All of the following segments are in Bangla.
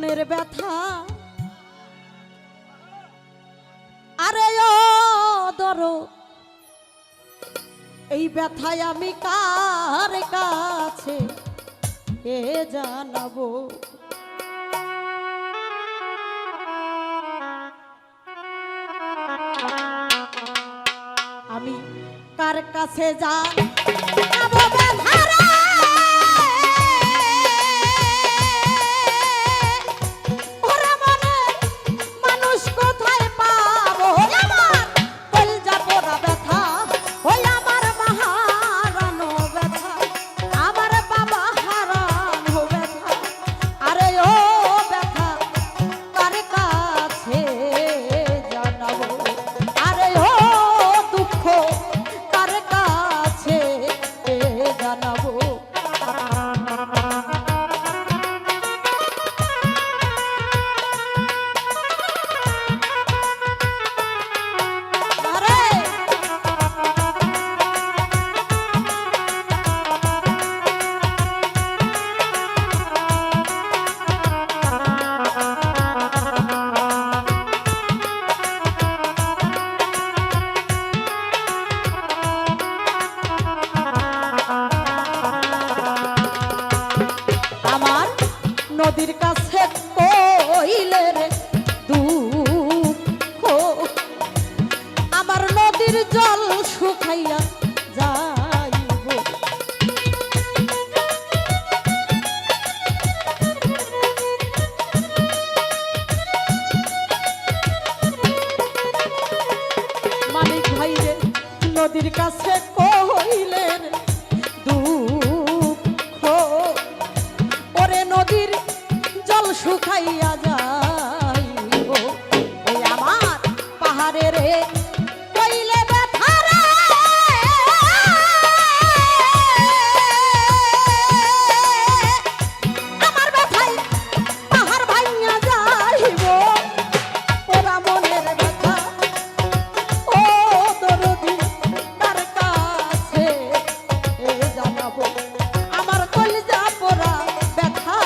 মনের ব্যথা আরে ও দরো এই ব্যথায় আমি কার কাছে এ জানাবো আমি কার কাছে জানাবো ব্যথা নদীর কাছে কইলে রে দুঃখ আমার নদীর জল শুকাইয়া যাইব মালিক ভাই রে নদীর কাছে কইলে রে দুঃখ ওরে নদীর জল শুকাইয়া যাইব ওই আমার পাহাড়ে রে কইলে ব্যথা রে আমার ব্যথায় পাহাড় ভাঙিয়া যাইব ওরা মনের ব্যথা ও দরদি তার কাছে জানাবো আমার কলিজা পোড়া ব্যথা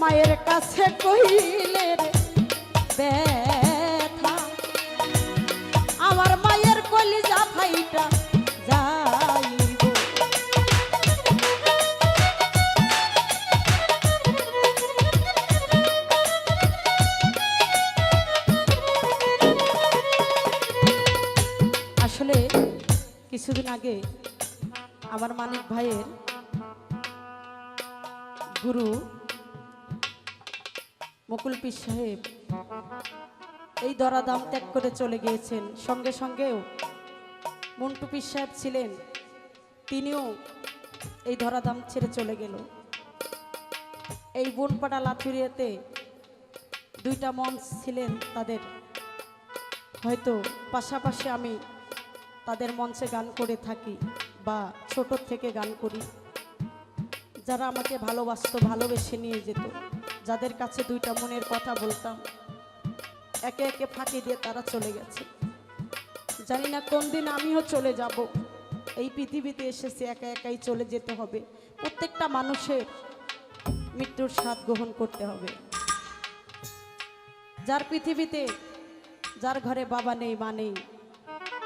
মায়ের কাছে কইলে রে ব্যথা আমার মায়ের কলিজা ফাইটা যাইব আসলে কিছুদিন আগে আমার মানিক ভাইয়ের গুরু মুকুল পীর সাহেব এই ধরাধাম ত্যাগ করে চলে গিয়েছেন সঙ্গে সঙ্গেও মন্টু পীর সাহেব ছিলেন তিনিও এই ধরাধাম ছেড়ে চলে গেল এই বনপাড়া লাথুরিয়াতে দুইটা মঞ্চ ছিলেন তাদের হয়তো পাশাপাশি আমি তাদের মঞ্চে গান করে থাকি বা ছোট থেকে গান করি যারা আমাকে ভালোবাসতো ভালোবেসে নিয়ে যেত যাদের কাছে দুইটা মনের কথা বলতাম একে একে ফাঁকি দিয়ে তারা চলে গেছে জানি না কোন দিন আমিও চলে যাব এই পৃথিবীতে এসেছি একা একাই চলে যেতে হবে প্রত্যেকটা মানুষের মৃত্যুর স্বাদ গ্রহণ করতে হবে। যার পৃথিবীতে, যার ঘরে বাবা নেই, মা নেই,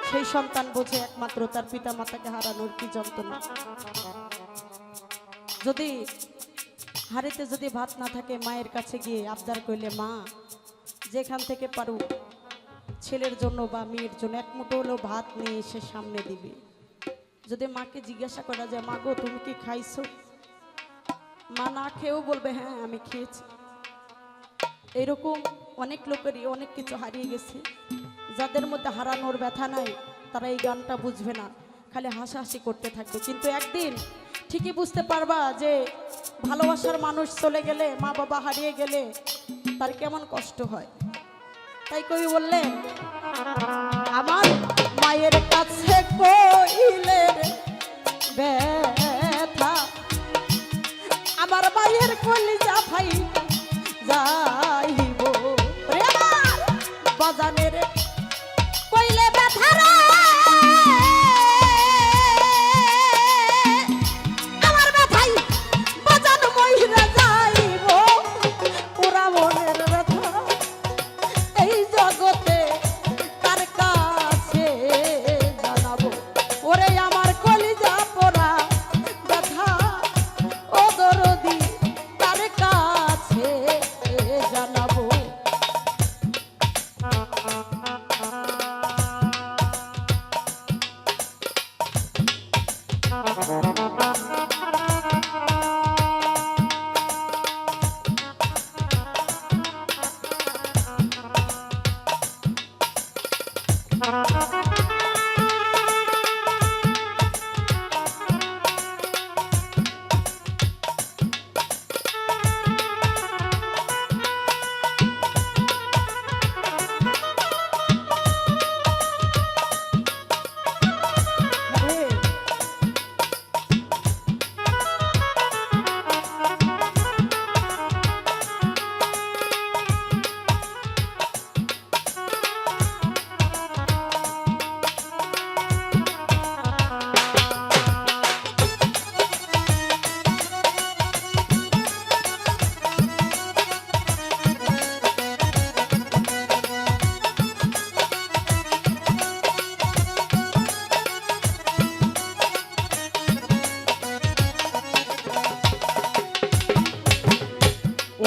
সেই সন্তান বোঝে একমাত্র তার পিতা মাতাকে হারানোর কি যন্ত্রণা। যদি হাড়িতে যদি ভাত না থাকে, মায়ের কাছে গিয়ে আবদার করলে মা যেখান থেকে পারুক ছেলের জন্য বা মেয়ের জন্য এক মুঠো হলেও ভাত নিয়ে এসে সামনে দিবে। যদি মাকে জিজ্ঞাসা করা যায় মা গো তুমি কি খাইছো, মা না খেয়েও বলবে হ্যাঁ আমি খেয়েছি। এরকম অনেক লোকেরই অনেক কিছু হারিয়ে গেছে। যাদের মধ্যে হারানোর ব্যথা নাই তারা এই গানটা বুঝবে না, খালি হাসাহাসি করতে থাকবে। কিন্তু একদিন ঠিকই বুঝতে পারবা যে ভালোবাসার মানুষ চলে গেলে, মা বাবা হারিয়ে গেলে তার কেমন কষ্ট হয়। তাই কবি বললেন আমার মায়ের কাছে কইলে ব্যথা, আমার মায়ের কলিজা ভাই যাইব বাজানের কইলে ব্যথা রে, আমার ব্যথাই বাজান মইরা যাইব ওরা মনের ব্যথা এই জগতে কার কাছে জানাবো। ওরে আমার কলিজা পোড়া ব্যথা ও দরদি কার কাছে জানাবো।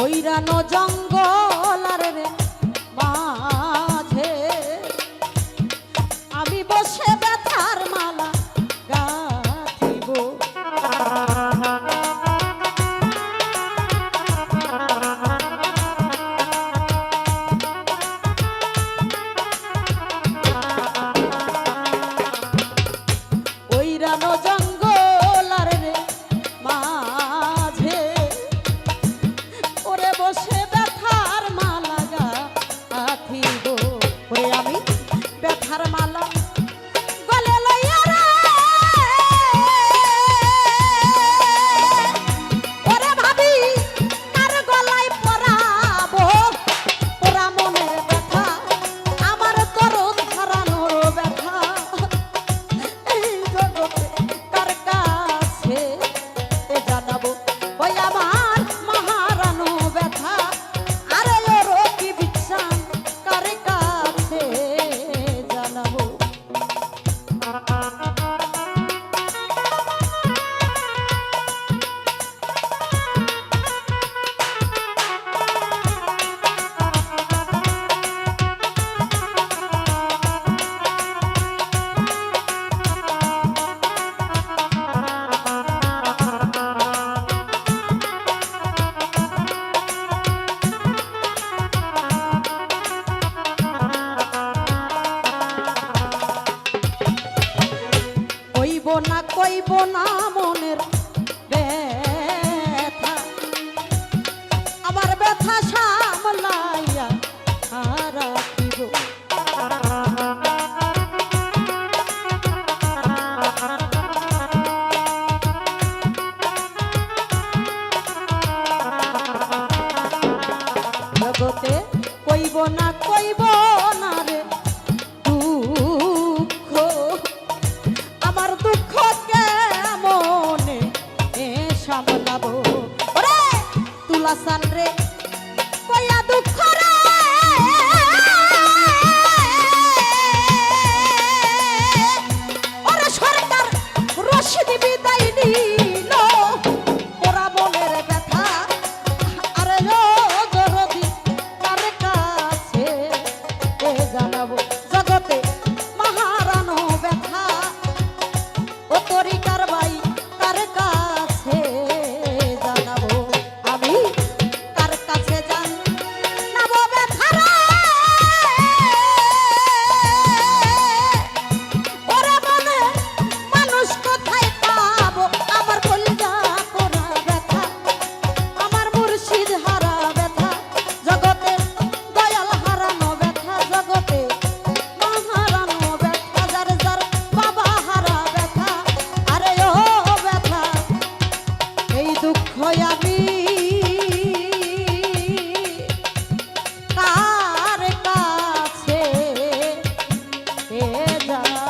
ওইরানো জঙ্গলার রে মাঝে আমি বসে ব্যথার মালা গাঁথিব। ওইরানো জঙ্গলার রে মাঝে ওরে বসে ব্যথার মালা গাঁথিব। ওরে আমি ব্যথার মালা গলে লইয়া রে, ওরে ভাবি কার গলায় পরাবো ওরা মনের ব্যথা আমার দরদ হারানোর ব্যথা এই জগতে কার কাছে জানাবো। ওই আমার মহারানো ব্যথা আরে ওর কি বিচ্ছান কার কাছে জানাবো। কইব না মনের ব্যথা, আমার ব্যথা সামলাইয়া রাখিব। জগতে কইব না রে দুঃখ, আমার দুঃখ কেমনে সামলাবো। ওরে আসান রে কইয়া দুঃখ রে ওরে সরকার রশিদ বিদায় নিল ওরা মনের ব্যথা আরে ও দরদি কার কাছে জানাবো জগতে মহারানো ব্যথা ও তরিকার ভাই কার কাছে জানাবো আমি কার কাছে জানাবো ব্যথা রে ওরে মনে মানুষ কোথায় পাবো আমার কলিজা কোনা ব্যথা আমার মুর্শিদ হারা ব্যথা জগতে দয়াল হারানো ব্যথা জগতে মহারানো ব্যথা যার যার বাবা হারা ব্যথা আরে ও ব্যথা এই দুঃখ আমি কার কাছে জানাবো